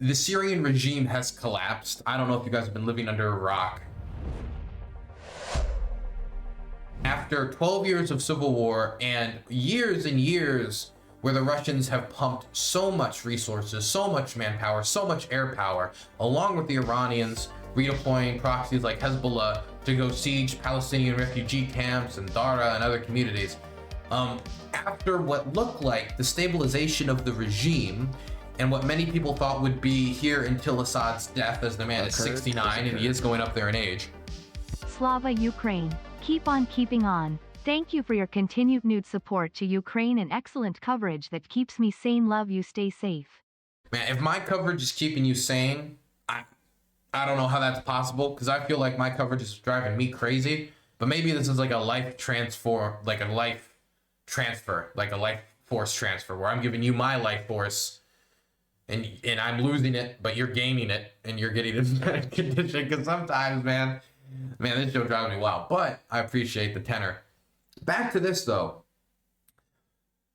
the Syrian regime has collapsed. I don't know if you guys have been living under a rock. After 12 years of civil war and years where the Russians have pumped so much resources, so much manpower, so much air power, along with the Iranians redeploying proxies like Hezbollah to go siege Palestinian refugee camps and Dara and other communities. After what looked like the stabilization of the regime and what many people thought would be here until Assad's death, as the man is 69 and he is going up there in age. Slava Ukraine. Keep on keeping on. Thank you for your continued nude support to Ukraine and excellent coverage that keeps me sane. Love you. Stay safe. Man, if my coverage is keeping you sane, I don't know how that's possible, because I feel like my coverage is driving me crazy. But maybe this is like a life transfer, like a life force transfer, where I'm giving you my life force, and I'm losing it, but you're gaining it, and you're getting in better condition. Because sometimes, man, this show drives me wild. But I appreciate the tenor. Back to this though.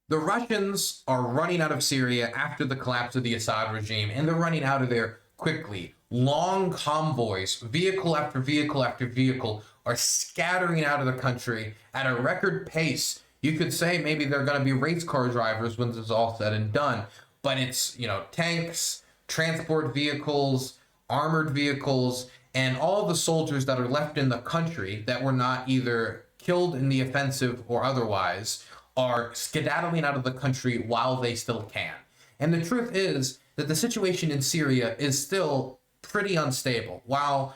The Russians are running out of Syria after the collapse of the Assad regime, and they're running out of there quickly. Long convoys, vehicle after vehicle after vehicle, are scattering out of the country at a record pace. You could say maybe they're going to be race car drivers when this is all said and done. But it's, tanks, transport vehicles, armored vehicles, and all the soldiers that are left in the country that were not either killed in the offensive or otherwise are skedaddling out of the country while they still can. And the truth is that the situation in Syria is still pretty unstable. While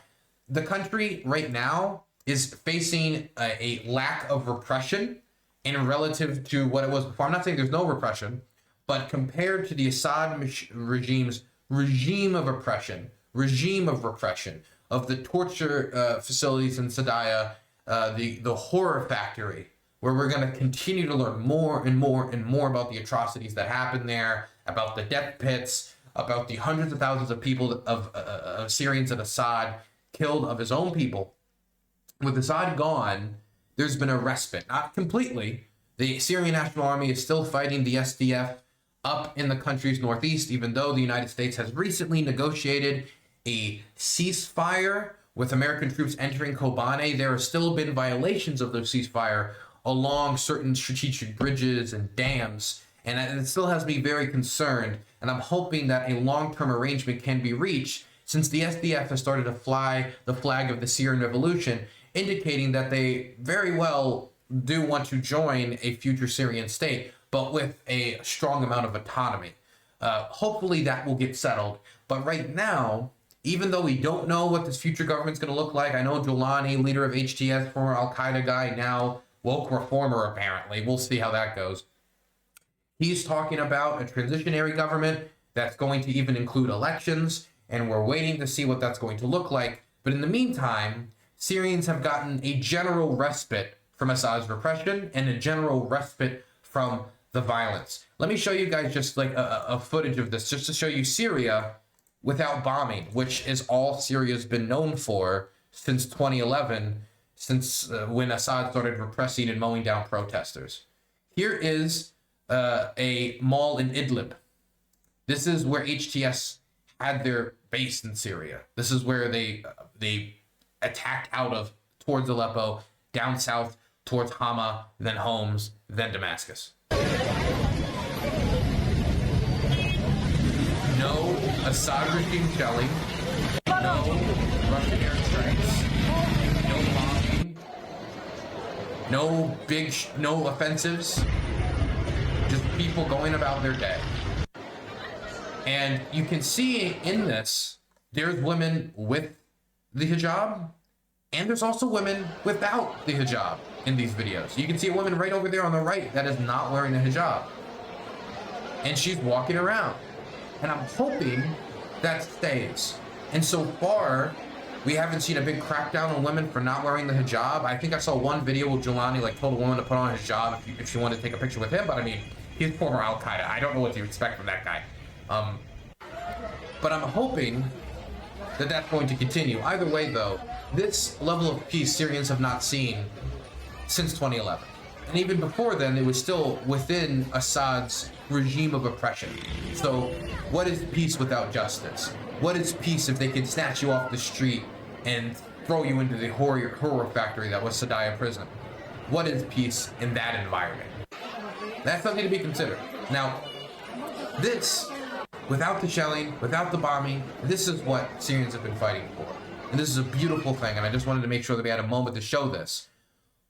the country right now is facing a lack of repression in relative to what it was before. I'm not saying there's no repression, but compared to the Assad regime's regime of repression, of the torture facilities in Sadaya, the horror factory, where we're going to continue to learn more and more and more about the atrocities that happen there, about the death pits, about the hundreds of thousands of people, of Syrians that Assad killed, of his own people. With Assad gone, there's been a respite. Not completely. The Syrian National Army is still fighting the SDF up in the country's northeast, even though the United States has recently negotiated a ceasefire with American troops entering Kobane. There have still been violations of the ceasefire along certain strategic bridges and dams, and it still has me very concerned, and I'm hoping that a long-term arrangement can be reached, since the SDF has started to fly the flag of the Syrian Revolution, indicating that they very well do want to join a future Syrian state, but with a strong amount of autonomy. Hopefully that will get settled, but right now, even though we don't know what this future government's going to look like, I know Jolani, leader of HTS, former Al-Qaeda guy, now woke reformer apparently, we'll see how that goes. He's talking about a transitionary government that's going to even include elections, and we're waiting to see what that's going to look like. But in the meantime, Syrians have gotten a general respite from Assad's repression and a general respite from the violence. Let me show you guys just like a footage of this, just to show you Syria without bombing, which is all Syria's been known for since 2011, since when Assad started repressing and mowing down protesters. Here is a mall in Idlib. This is where HTS had their base in Syria. This is where they attacked out of towards Aleppo, down south towards Hama, then Homs, then Damascus. No Assad regime shelling, no Russian airstrikes, no bombing, no offensives, just people going about their day. And you can see in this, there's women with the hijab, and there's also women without the hijab in these videos. You can see a woman right over there on the right that is not wearing a hijab. And she's walking around. And I'm hoping that stays. And so far, we haven't seen a big crackdown on women for not wearing the hijab. I think I saw one video where Jelani told a woman to put on a hijab if she wanted to take a picture with him. But I mean, he's former Al-Qaeda. I don't know what to expect from that guy. But I'm hoping that that's going to continue. Either way, though, this level of peace Syrians have not seen since 2011. And even before then, it was still within Assad's regime of oppression. So what is peace without justice? What is peace if they can snatch you off the street and throw you into the horror factory that was Sadaya prison? What is peace in that environment? That's something to be considered. Now, this, without the shelling, without the bombing, this is what Syrians have been fighting for. And this is a beautiful thing, and I just wanted to make sure that we had a moment to show this.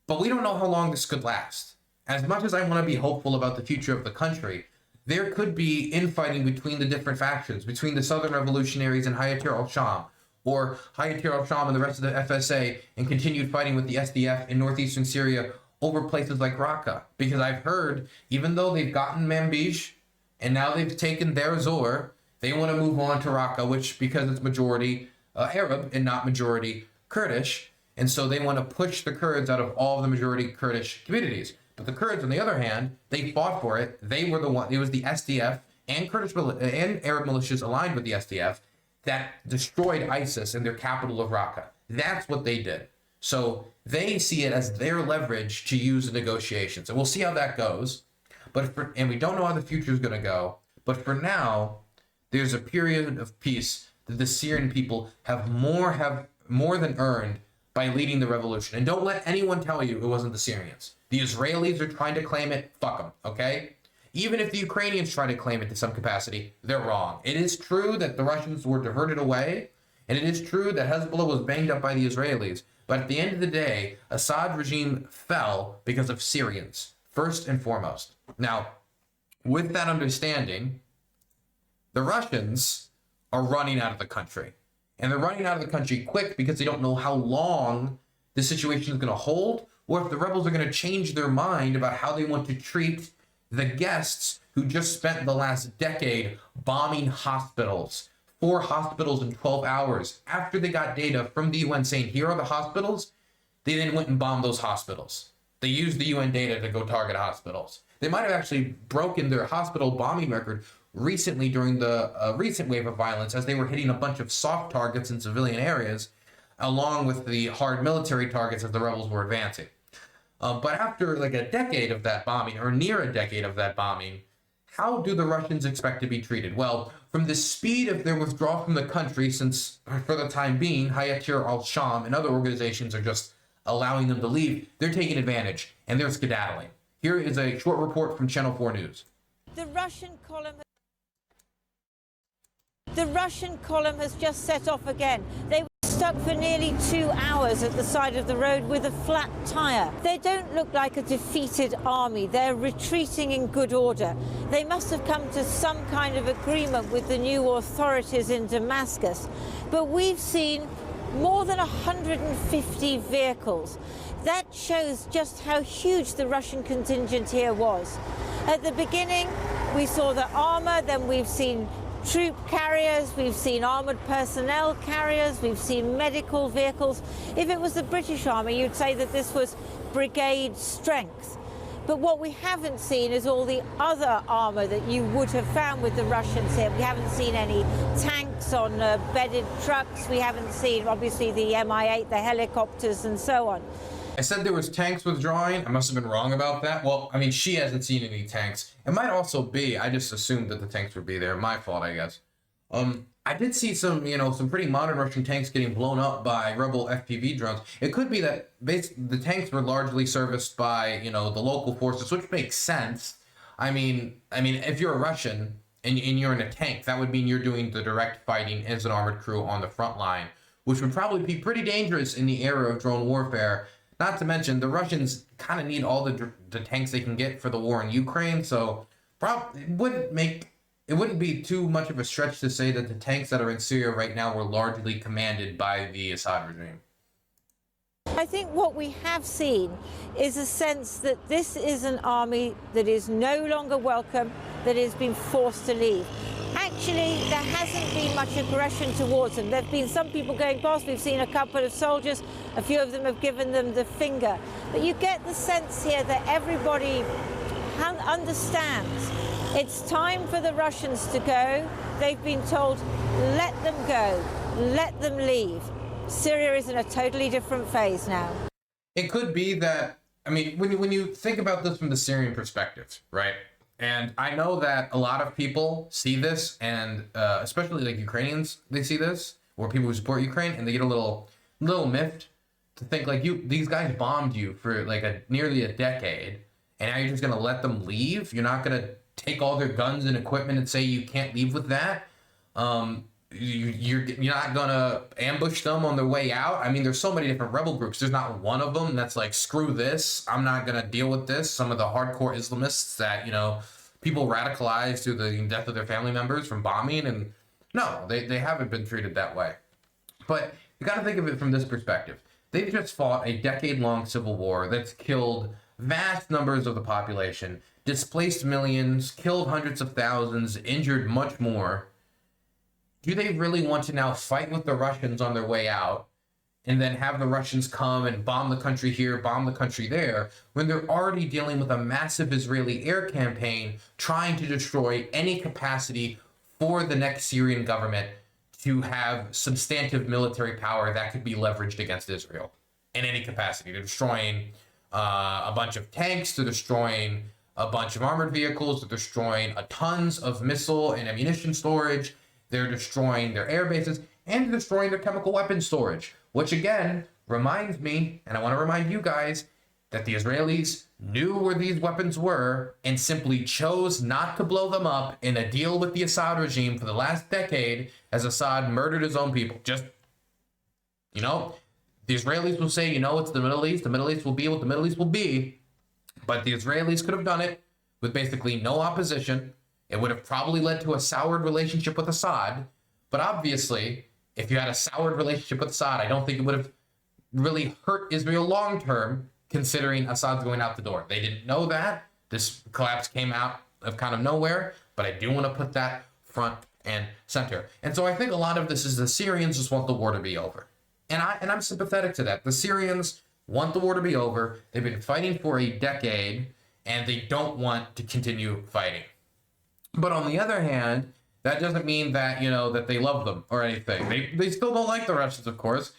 But we don't know how long this could last. As much as I want to be hopeful about the future of the country, there could be infighting between the different factions, between the Southern Revolutionaries and Hayatir al-Sham, or Hayatir al-Sham and the rest of the FSA, and continued fighting with the SDF in northeastern Syria over places like Raqqa. Because I've heard, even though they've gotten Manbij, and now they've taken Deir Zor, they want to move on to Raqqa, which, because it's majority Arab and not majority Kurdish, and so they want to push the Kurds out of all of the majority Kurdish communities. But the Kurds, on the other hand, they fought for it. They were the one. It was the SDF and Kurdish and Arab militias aligned with the SDF that destroyed ISIS in their capital of Raqqa. That's what they did. So they see it as their leverage to use in negotiations, and we'll see how that goes. And we don't know how the future is going to go. But for now, there's a period of peace that the Syrian people have more than earned by leading the revolution. And don't let anyone tell you it wasn't the Syrians. The Israelis are trying to claim it. Fuck them, okay? Even if the Ukrainians try to claim it to some capacity, they're wrong. It is true that the Russians were diverted away, and it is true that Hezbollah was banged up by the Israelis. But at the end of the day, Assad regime fell because of Syrians, first and foremost. Now, with that understanding, the Russians are running out of the country. And they're running out of the country quick because they don't know how long the situation is going to hold, or if the rebels are going to change their mind about how they want to treat the guests who just spent the last decade bombing hospitals. 4 hospitals in 12 hours. After they got data from the UN saying, here are the hospitals, they then went and bombed those hospitals. They used the UN data to go target hospitals. They might have actually broken their hospital bombing record recently during the recent wave of violence, as they were hitting a bunch of soft targets in civilian areas, along with the hard military targets as the rebels were advancing. But after like a decade of that bombing, or near a decade of that bombing, how do the Russians expect to be treated? Well, from the speed of their withdrawal from the country, since for the time being, Hayatir al-Sham and other organizations are just allowing them to leave, they're taking advantage and they're skedaddling. Here is a short report from Channel 4 News. The Russian column has just set off again. They were stuck for nearly 2 hours at the side of the road with a flat tire. They don't look like a defeated army. They're retreating in good order. They must have come to some kind of agreement with the new authorities in Damascus. But we've seen more than 150 vehicles. That shows just how huge the Russian contingent here was. At the beginning, we saw the armor, then we've seen troop carriers, we've seen armored personnel carriers, we've seen medical vehicles. If it was the British Army, you'd say that this was brigade strength. But what we haven't seen is all the other armor that you would have found with the Russians here. We haven't seen any tanks on bedded trucks. We haven't seen, obviously, the Mi-8, the helicopters, and so on. I said there was tanks withdrawing. I must have been wrong about that. Well, I mean, she hasn't seen any tanks. It might also be, I just assumed that the tanks would be there. My fault, I guess. I did see some, some pretty modern Russian tanks getting blown up by rebel FPV drones. It could be that the tanks were largely serviced by, the local forces, which makes sense. I mean, if you're a Russian and you're in a tank, that would mean you're doing the direct fighting as an armored crew on the front line, which would probably be pretty dangerous in the era of drone warfare. Not to mention, the Russians kind of need all the tanks they can get for the war in Ukraine, so it wouldn't be too much of a stretch to say that the tanks that are in Syria right now were largely commanded by the Assad regime. I think what we have seen is a sense that this is an army that is no longer welcome, that has been forced to leave. Actually, there hasn't been much aggression towards them. There have been some people going past. We've seen a couple of soldiers. A few of them have given them the finger. But you get the sense here that everybody understands. It's time for the Russians to go. They've been told, let them go, let them leave. Syria is in a totally different phase now. It could be that I mean, when you think about this from the Syrian perspective, right? And I know that a lot of people see this, and especially like Ukrainians, they see this, or people who support Ukraine, and they get a little miffed to think like these guys bombed you for like nearly a decade, and now you're just gonna let them leave. You're not gonna take all their guns and equipment and say you can't leave with that. You're not gonna ambush them on their way out. I mean, there's so many different rebel groups. There's not one of them that's like, screw this, I'm not gonna deal with this. Some of the hardcore Islamists that, you know, people radicalized through the death of their family members from bombing, and no, they haven't been treated that way. But you got to think of it from this perspective. They've just fought a decade-long civil war that's killed vast numbers of the population, displaced millions, killed hundreds of thousands, injured much more. Do they really want to now fight with the Russians on their way out and then have the Russians come and bomb the country here, bomb the country there, when they're already dealing with a massive Israeli air campaign trying to destroy any capacity for the next Syrian government to have substantive military power that could be leveraged against Israel in any capacity? They're destroying a bunch of tanks, they're destroying a bunch of armored vehicles, they're destroying tons of missile and ammunition storage, they're destroying their air bases, and they're destroying their chemical weapons storage, which again reminds me, and I want to remind you guys, that the Israelis knew where these weapons were and simply chose not to blow them up in a deal with the Assad regime for the last decade, as Assad murdered his own people. Just, you know, the Israelis will say, you know, it's the Middle East will be what the Middle East will be, but the Israelis could have done it with basically no opposition. It would have probably led to a soured relationship with Assad, but obviously, if you had a soured relationship with Assad, I don't think it would have really hurt Israel long term, considering Assad's going out the door. They didn't know that. This collapse came out of kind of nowhere, but I do want to put that front and center. And so I think a lot of this is the Syrians just want the war to be over. And I'm sympathetic to that. The Syrians want the war to be over. They've been fighting for a decade, and they don't want to continue fighting. But on the other hand, that doesn't mean that, you know, that they love them or anything. They still don't like the Russians, of course.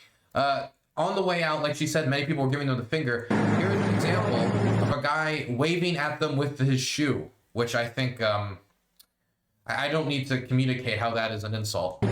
On the way out, like she said, many people were giving them the finger. Here's an example of a guy waving at them with his shoe, which I think, I don't need to communicate how that is an insult.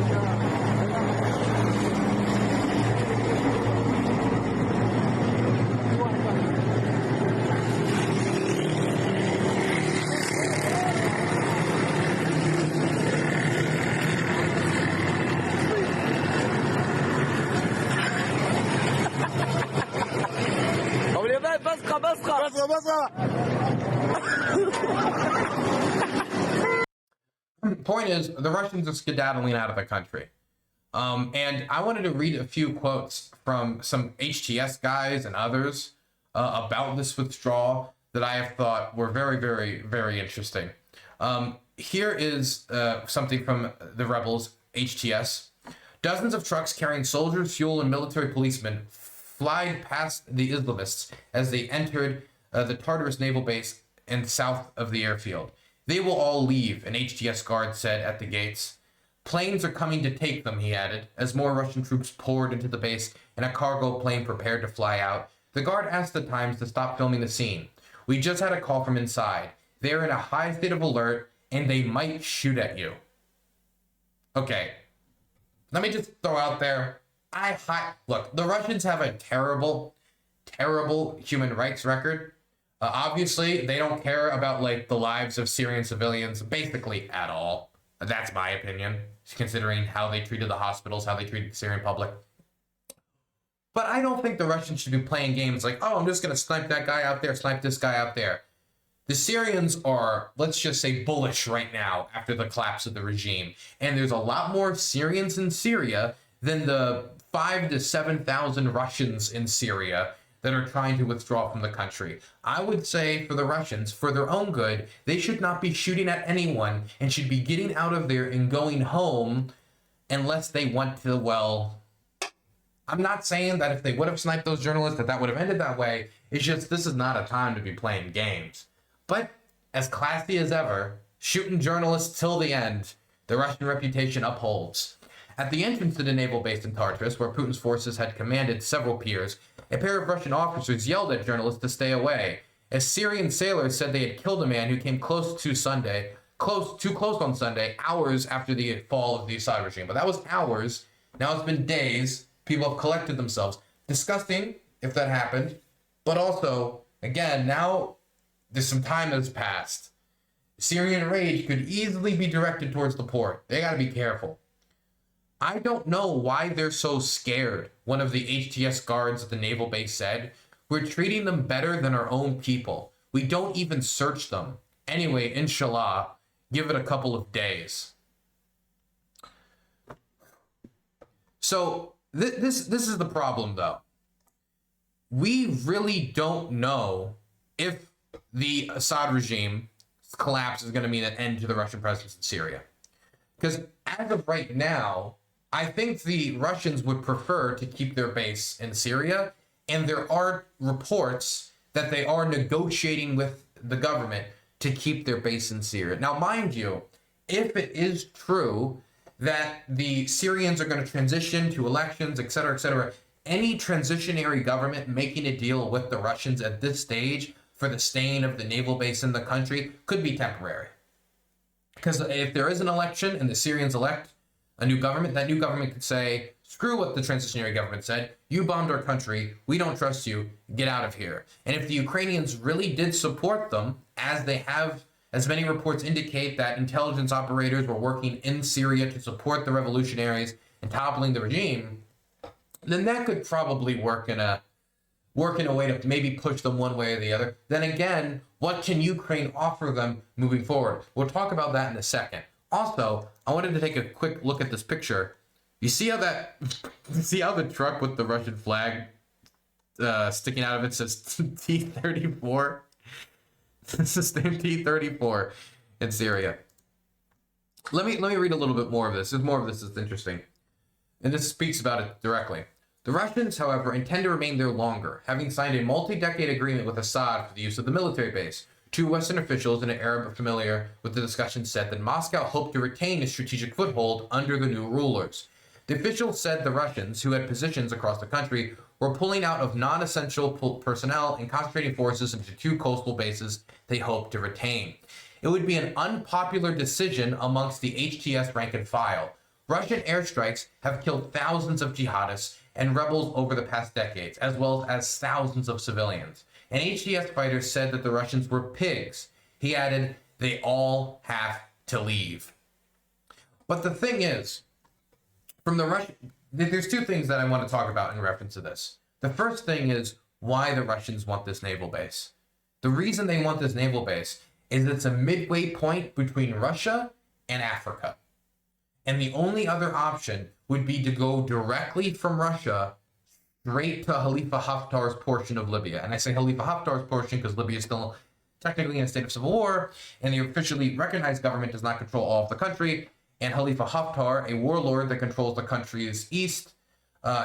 Point is, the Russians are skedaddling out of the country. And I wanted to read a few quotes from some HTS guys and others about this withdrawal that I have thought were very, very, very interesting. Here is something from the rebels, HTS. Dozens of trucks carrying soldiers, fuel, and military policemen flied past the Islamists as they entered the Tartarus naval base in the south of the airfield. They will all leave, an HTS guard said at the gates. Planes are coming to take them, he added, as more Russian troops poured into the base and a cargo plane prepared to fly out. The guard asked the Times to stop filming the scene. We just had a call from inside. They're in a high state of alert, and they might shoot at you. Okay, let me just throw out there, look, the Russians have a terrible, terrible human rights record. Obviously, they don't care about like the lives of Syrian civilians basically at all. That's my opinion, considering how they treated the hospitals, how they treated the Syrian public. But I don't think the Russians should be playing games like, oh, I'm just going to snipe that guy out there, snipe this guy out there. The Syrians are, let's just say, bullish right now after the collapse of the regime. And there's a lot more Syrians in Syria than the 5,000 to 7,000 Russians in Syria that are trying to withdraw from the country. I would say for the Russians, for their own good, they should not be shooting at anyone and should be getting out of there and going home unless they want to, well, I'm not saying that if they would have sniped those journalists that would have ended that way. It's just this is not a time to be playing games. But as classy as ever, shooting journalists till the end, the Russian reputation upholds. At the entrance to the naval base in Tartus, where Putin's forces had commanded several piers, a pair of Russian officers yelled at journalists to stay away. As Syrian sailors said they had killed a man who came too close on Sunday, hours after the fall of the Assad regime. But that was hours. Now it's been days. People have collected themselves. Disgusting if that happened. But also, again, now there's some time that's passed. Syrian rage could easily be directed towards the port. They got to be careful. I don't know why they're so scared, one of the HTS guards at the naval base said. We're treating them better than our own people. We don't even search them. Anyway, inshallah, give it a couple of days. So this is the problem, though. We really don't know if the Assad regime collapse is going to mean an end to the Russian presence in Syria. Because as of right now, I think the Russians would prefer to keep their base in Syria, and there are reports that they are negotiating with the government to keep their base in Syria. Now, mind you, if it is true that the Syrians are going to transition to elections, etc., any transitionary government making a deal with the Russians at this stage for the staying of the naval base in the country could be temporary. Because if there is an election and the Syrians elect a new government, that new government could say, screw what the transitionary government said, you bombed our country, we don't trust you, get out of here. And if the Ukrainians really did support them, as they have, as many reports indicate that intelligence operators were working in Syria to support the revolutionaries and toppling the regime, then that could probably work in a way to maybe push them one way or the other. Then again, what can Ukraine offer them moving forward? We'll talk about that in a second. Also, I wanted to take a quick look at this picture. You see how the truck with the Russian flag sticking out of it says T-34? It's the same T-34 in Syria. Let me read a little bit more of this. There's more of this that's interesting. And this speaks about it directly. The Russians, however, intend to remain there longer, having signed a multi-decade agreement with Assad for the use of the military base. Two Western officials and an Arab familiar with the discussion said that Moscow hoped to retain a strategic foothold under the new rulers. The officials said the Russians, who had positions across the country, were pulling out of non-essential personnel and concentrating forces into two coastal bases they hoped to retain. It would be an unpopular decision amongst the HTS rank and file. Russian airstrikes have killed thousands of jihadists and rebels over the past decades, as well as thousands of civilians. An HTS fighter said that the Russians were pigs. He added, they all have to leave. But the thing is, from the Russian, there's two things that I want to talk about in reference to this. The first thing is why the Russians want this naval base. The reason they want this naval base is it's a midway point between Russia and Africa. And the only other option would be to go directly from Russia straight to Khalifa Haftar's portion of Libya. And I say Khalifa Haftar's portion because Libya is still technically in a state of civil war, and the officially recognized government does not control all of the country. And Khalifa Haftar, a warlord that controls the country's east,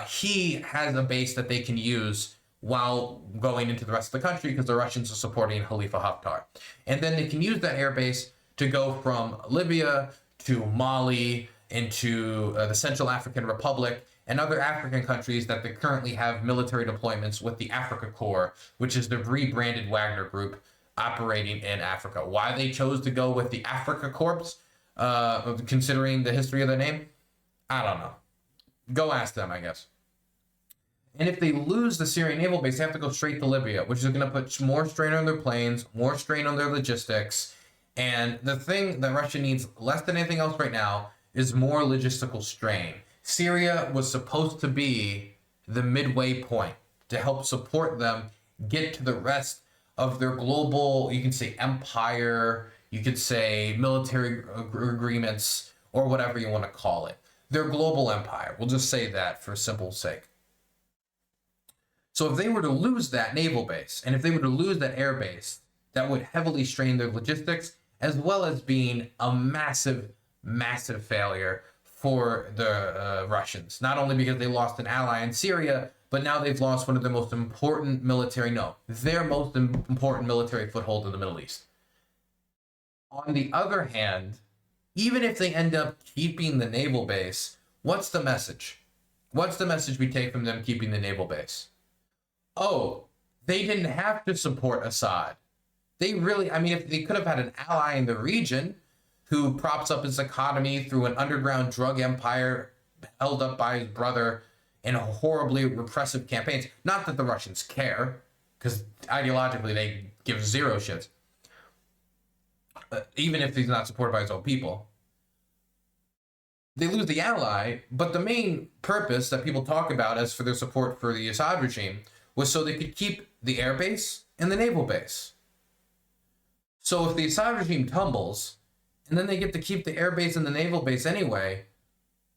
he has a base that they can use while going into the rest of the country because the Russians are supporting Khalifa Haftar. And then they can use that air base to go from Libya to Mali into the Central African Republic and other African countries that they currently have military deployments with the Africa Corps, which is the rebranded Wagner group operating in Africa. Why they chose to go with the Africa Corps, considering the history of the name, I don't know. Go ask them, I guess. And if they lose the Syrian naval base, they have to go straight to Libya, which is going to put more strain on their planes, more strain on their logistics. And the thing that Russia needs less than anything else right now is more logistical strain. Syria was supposed to be the midway point to help support them get to the rest of their global, you can say empire, you could say military agreements, or whatever you want to call it. Their global empire. We'll just say that for simple sake. So if they were to lose that naval base, and if they were to lose that air base, that would heavily strain their logistics, as well as being a massive, massive failure for the Russians. Not only because they lost an ally in Syria, but now they've lost one of their most important their most important military foothold in the Middle East. On the other hand, even if they end up keeping the naval base, What's the message? What's the message we take from them keeping the naval base? Oh, they didn't have to support Assad. They really, I mean, if they could have had an ally in the region who props up his economy through an underground drug empire held up by his brother in horribly repressive campaigns. Not that the Russians care, because ideologically they give zero shits. Even if he's not supported by his own people. They lose the ally, but the main purpose that people talk about as for their support for the Assad regime was so they could keep the air base and the naval base. So if the Assad regime tumbles, and then they get to keep the air base and the naval base anyway,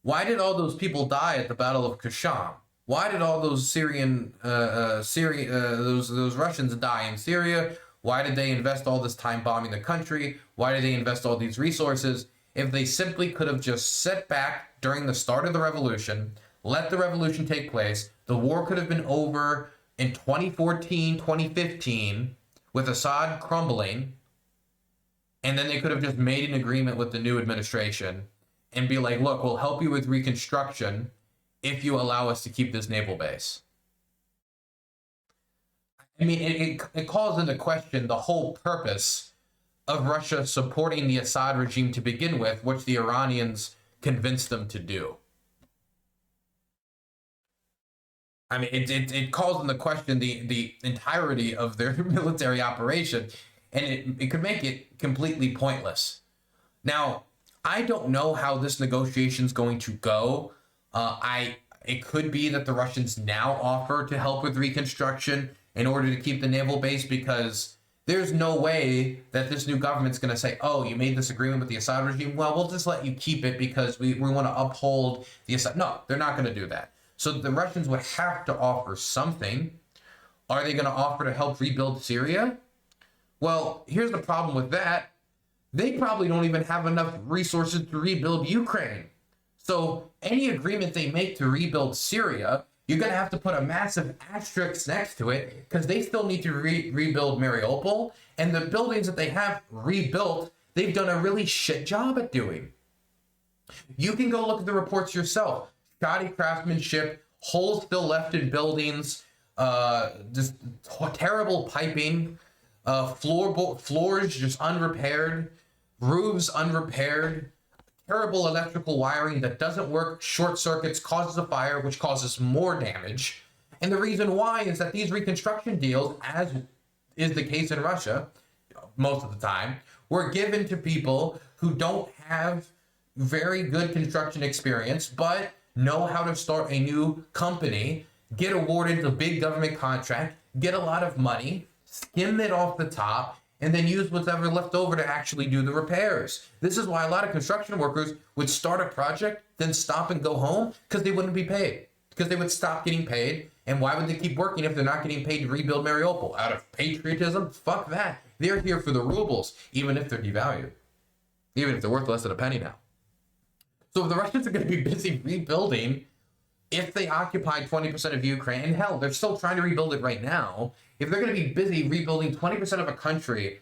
why did all those people die at the Battle of Qashm? Why did all those those Russians die in Syria? Why did they invest all this time bombing the country? Why did they invest all these resources? If they simply could have just sat back during the start of the revolution, let the revolution take place, the war could have been over in 2014, 2015, with Assad crumbling, and then they could have just made an agreement with the new administration and be like, look, we'll help you with Reconstruction if you allow us to keep this naval base. I mean, it calls into question the whole purpose of Russia supporting the Assad regime to begin with, which the Iranians convinced them to do. I mean, it calls into question the entirety of their military operation, and it could make it completely pointless. Now, I don't know how this negotiation is going to go. It could be that the Russians now offer to help with Reconstruction in order to keep the naval base, because there's no way that this new government's going to say, oh, you made this agreement with the Assad regime, well, we'll just let you keep it because we want to uphold the Assad. No, they're not going to do that. So the Russians would have to offer something. Are they going to offer to help rebuild Syria? Well, here's the problem with that. They probably don't even have enough resources to rebuild Ukraine. So any agreement they make to rebuild Syria, you're going to have to put a massive asterisk next to it, because they still need to rebuild Mariupol, and the buildings that they have rebuilt, they've done a really shit job at doing. You can go look at the reports yourself. Shoddy craftsmanship, holes still left in buildings, just terrible piping, floors just unrepaired, roofs unrepaired, terrible electrical wiring that doesn't work, short circuits, causes a fire, which causes more damage. And the reason why is that these reconstruction deals, as is the case in Russia, most of the time, were given to people who don't have very good construction experience, but know how to start a new company, get awarded a big government contract, get a lot of money, skim it off the top, and then use whatever left over to actually do the repairs. This is why a lot of construction workers would start a project, then stop and go home, because they wouldn't be paid. Because they would stop getting paid. And why would they keep working if they're not getting paid to rebuild Mariupol? Out of patriotism? Fuck that. They're here for the rubles, even if they're devalued. Even if they're worth less than a penny now. So if the Russians are going to be busy rebuilding, if they occupy 20% of Ukraine, and hell, they're still trying to rebuild it right now. If they're going to be busy rebuilding 20% of a country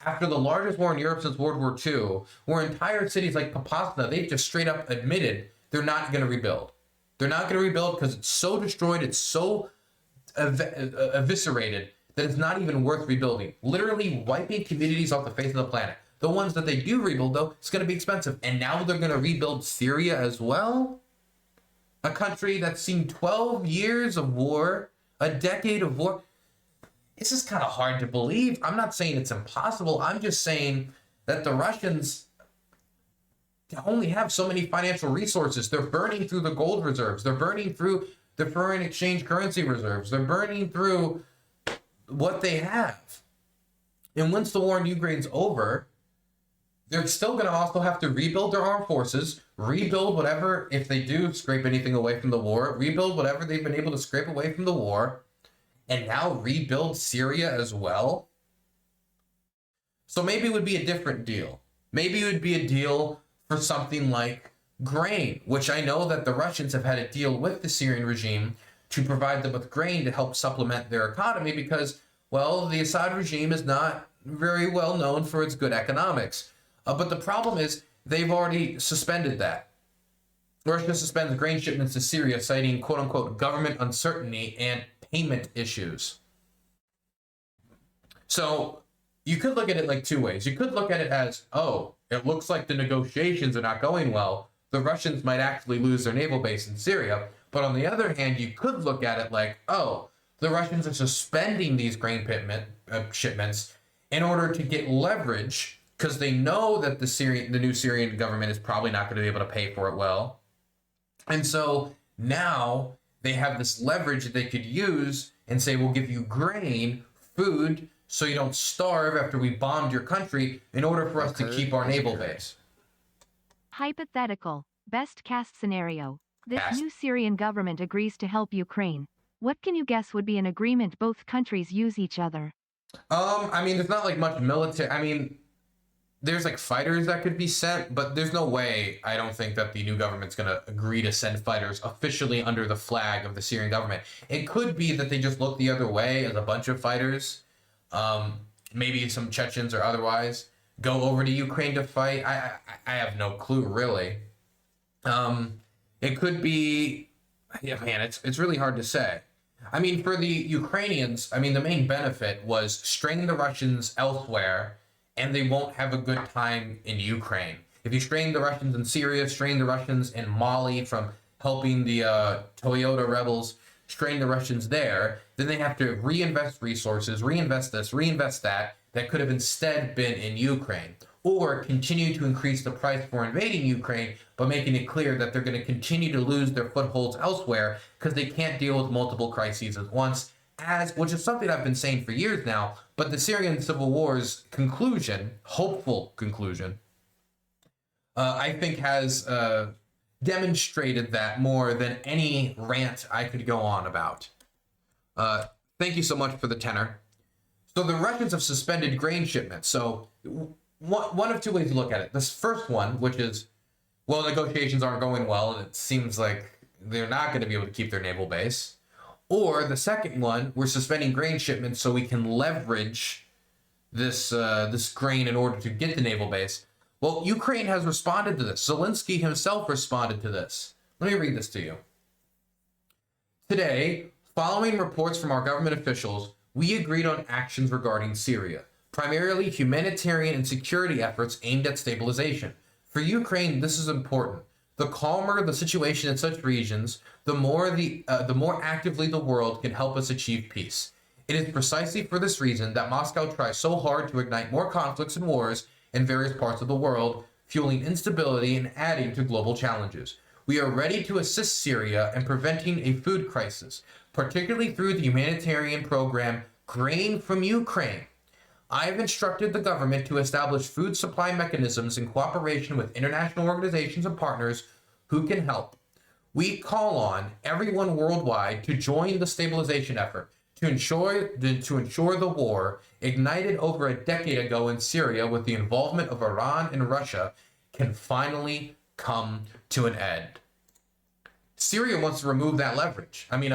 after the largest war in Europe since World War II, where entire cities like Popasna, they've just straight up admitted they're not going to rebuild. They're not going to rebuild because it's so destroyed, it's so eviscerated that it's not even worth rebuilding. Literally wiping communities off the face of the planet. The ones that they do rebuild, though, it's going to be expensive. And now they're going to rebuild Syria as well? A country that's seen 12 years of war, a decade of war. It's just kind of hard to believe. I'm not saying it's impossible. I'm just saying that the Russians only have so many financial resources. They're burning through the gold reserves. They're burning through the foreign exchange currency reserves. They're burning through what they have. And once the war in Ukraine's over, they're still going to also have to rebuild their armed forces, rebuild whatever, if they do scrape anything away from the war, rebuild whatever they've been able to scrape away from the war, and now rebuild Syria as well. So maybe it would be a different deal. Maybe it would be a deal for something like grain, which I know that the Russians have had a deal with the Syrian regime to provide them with grain to help supplement their economy because, well, the Assad regime is not very well known for its good economics. But the problem is they've already suspended that. Russia suspends grain shipments to Syria, citing quote-unquote government uncertainty and payment issues. So you could look at it like two ways. You could look at it as, oh, it looks like the negotiations are not going well. The Russians might actually lose their naval base in Syria. But on the other hand, you could look at it like, oh, the Russians are suspending these grain shipments in order to get leverage, because they know that the new Syrian government is probably not going to be able to pay for it well. And so now they have this leverage that they could use and say, we'll give you grain, food, so you don't starve after we bombed your country, in order for us to keep our naval base. Hypothetical. Best case scenario. This Cast. new Syrian government agrees to help Ukraine. What can you guess would be an agreement both countries use each other? I mean, there's not like much military. I mean, there's like fighters that could be sent, but there's no way, I don't think, that the new government's going to agree to send fighters officially under the flag of the Syrian government. It could be that they just look the other way as a bunch of fighters, maybe some Chechens or otherwise, go over to Ukraine to fight. I have no clue, really. It could be, yeah, man, it's really hard to say. I mean, for the Ukrainians, I mean, the main benefit was strain the Russians elsewhere, and they won't have a good time in Ukraine. If you strain the Russians in Syria, strain the Russians in Mali from helping the Toyota rebels, strain the Russians there, then they have to reinvest resources, reinvest this, reinvest that could have instead been in Ukraine. Or continue to increase the price for invading Ukraine, but making it clear that they're going to continue to lose their footholds elsewhere because they can't deal with multiple crises at once, which is something I've been saying for years now. But the Syrian civil war's conclusion, hopeful conclusion, I think has demonstrated that more than any rant I could go on about. Thank you so much for the tenor. So the Russians have suspended grain shipments. So one of two ways to look at it. This first one, which is, well, negotiations aren't going well, and it seems like they're not going to be able to keep their naval base. Or the second one, we're suspending grain shipments so we can leverage this grain in order to get the naval base. Well, Ukraine has responded to this. Zelensky himself responded to this. Let me read this to you. Today, following reports from our government officials, we agreed on actions regarding Syria, primarily humanitarian and security efforts aimed at stabilization. For Ukraine, this is important. The calmer the situation in such regions, the more actively the world can help us achieve peace. It is precisely for this reason that Moscow tries so hard to ignite more conflicts and wars in various parts of the world, fueling instability and adding to global challenges. We are ready to assist Syria in preventing a food crisis, particularly through the humanitarian program Grain from Ukraine. I have instructed the government to establish food supply mechanisms in cooperation with international organizations and partners who can help. We call on everyone worldwide to join the stabilization effort to ensure the war ignited over a decade ago in Syria with the involvement of Iran and Russia can finally come to an end. Syria wants to remove that leverage. I mean,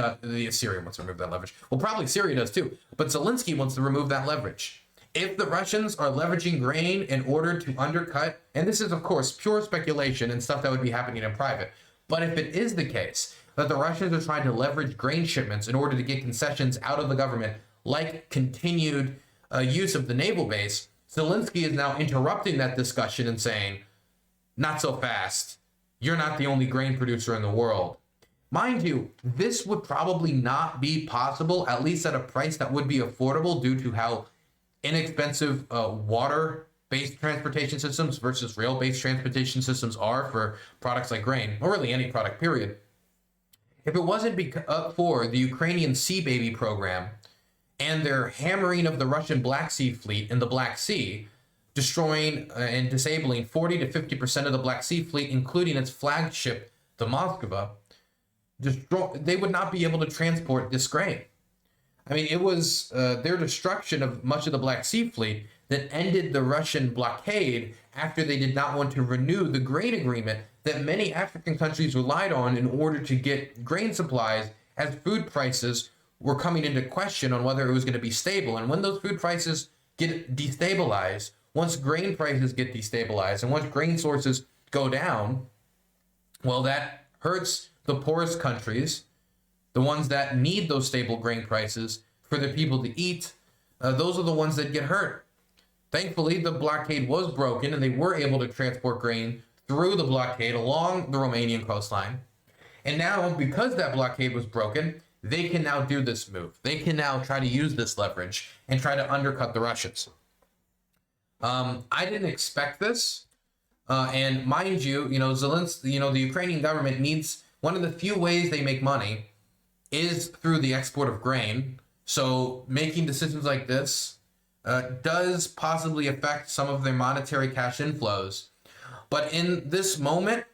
Syria wants to remove that leverage. Well, probably Syria does too, but Zelensky wants to remove that leverage. If the Russians are leveraging grain in order to undercut, and this is of course pure speculation and stuff that would be happening in private, but if it is the case that the Russians are trying to leverage grain shipments in order to get concessions out of the government, like continued use of the naval base, Zelensky is now interrupting that discussion and saying, not so fast. You're not the only grain producer in the world. Mind you, this would probably not be possible, at least at a price that would be affordable due to how inexpensive water-based transportation systems versus rail-based transportation systems are for products like grain, or really any product, period. If it wasn't for the Ukrainian Sea Baby program and their hammering of the Russian Black Sea fleet in the Black Sea, destroying and disabling 40 to 50% of the Black Sea fleet, including its flagship, the Moskva, they would not be able to transport this grain. I mean, it was their destruction of much of the Black Sea fleet that ended the Russian blockade after they did not want to renew the grain agreement that many African countries relied on in order to get grain supplies, as food prices were coming into question on whether it was going to be stable. And when those food prices get destabilized, once grain prices get destabilized and once grain sources go down, well, that hurts the poorest countries, the ones that need those stable grain prices for the people to eat. Those are the ones that get hurt. Thankfully, the blockade was broken and they were able to transport grain through the blockade along the Romanian coastline. And now, because that blockade was broken, they can now do this move. They can now try to use this leverage and try to undercut the Russians. I didn't expect this. And mind you, Zelensky, the Ukrainian government needs, one of the few ways they make money is through the export of grain. So making decisions like this does possibly affect some of their monetary cash inflows. But in this moment,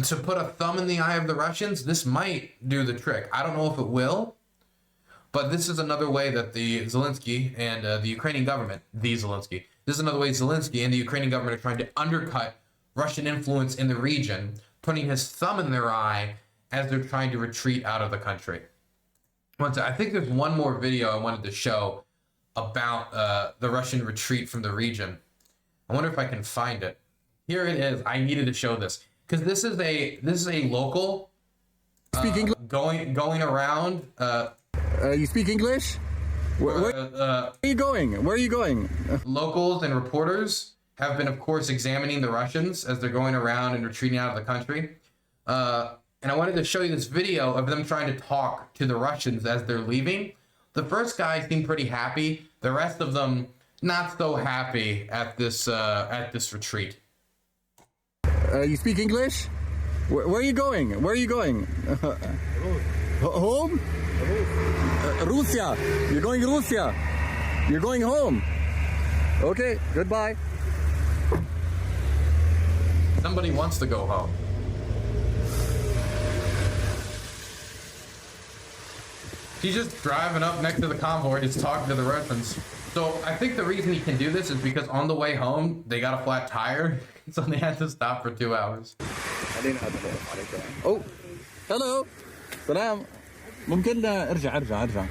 to put a thumb in the eye of the Russians, this might do the trick. I don't know if it will, but this is another way that the Zelensky and the Ukrainian government, this is another way Zelensky and the Ukrainian government are trying to undercut Russian influence in the region, putting his thumb in their eye as they're trying to retreat out of the country. I think there's one more video I wanted to show about the Russian retreat from the region. I wonder if I can find it. Here it is. I needed to show this because this is a local going around. You speak English? Where are you going? Where are you going? Locals and reporters have been, of course, examining the Russians as they're going around and retreating out of the country. And I wanted to show you this video of them trying to talk to the Russians as they're leaving. The first guy seemed pretty happy. The rest of them not so happy at this retreat. You speak English? Where are you going? Where are you going? Home? Russia. You're going to Russia. You're going home. Okay, goodbye. Somebody wants to go home. He's just driving up next to the convoy, just talking to the Russians. So I think the reason he can do this is because on the way home, they got a flat tire. So they had to stop for 2 hours. Oh, hello. سلام. ممكن ارجع.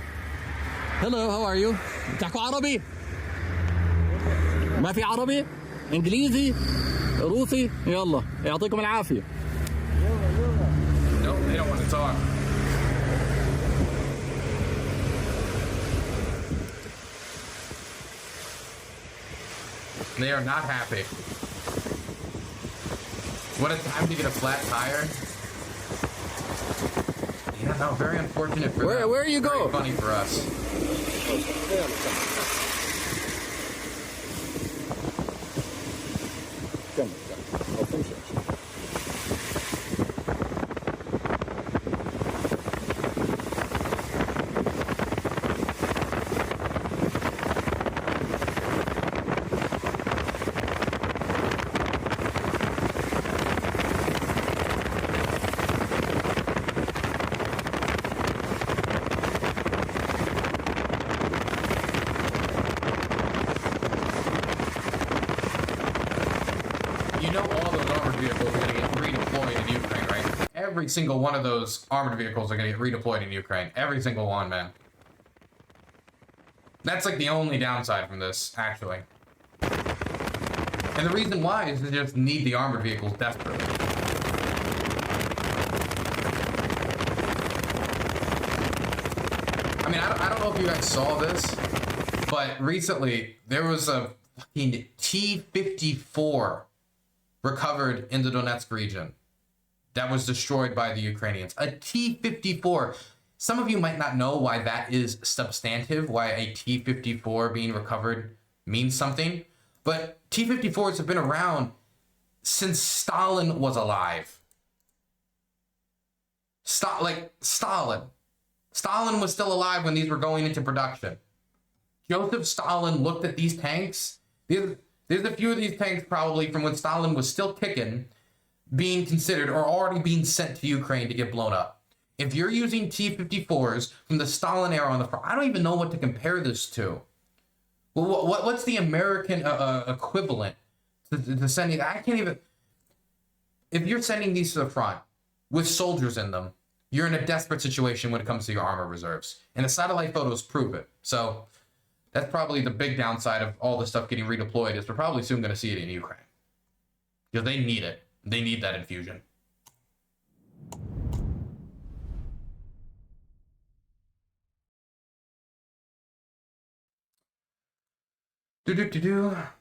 Hello, how are you? بتحكوا عربي؟ ما في عربي؟ انجليزي؟ روسي؟ يلا يعطيكم العافية. No, they don't want to talk. They are not happy. What a time to get a flat tire. Yeah, no, very unfortunate for them. Where you go? Very funny for us. Every single one of those armored vehicles are going to get redeployed in Ukraine. Every single one, man. That's like the only downside from this, actually. And the reason why is they just need the armored vehicles desperately. I mean, I don't know if you guys saw this, but recently there was a fucking T-54 recovered in the Donetsk region that was destroyed by the Ukrainians. A T-54. Some of you might not know why that is substantive, why a T-54 being recovered means something. But T-54s have been around since Stalin was alive. Stalin. Stalin was still alive when these were going into production. Joseph Stalin looked at these tanks. There's a few of these tanks probably from when Stalin was still kicking, being considered or already being sent to Ukraine to get blown up. If you're using T-54s from the Stalin era on the front, I don't even know what to compare this to. Well, what's the American equivalent to sending? I can't even. If you're sending these to the front with soldiers in them, you're in a desperate situation when it comes to your armor reserves. And the satellite photos prove it. So that's probably the big downside of all the stuff getting redeployed is we're probably soon going to see it in Ukraine. Because they need it. They need that infusion. Do.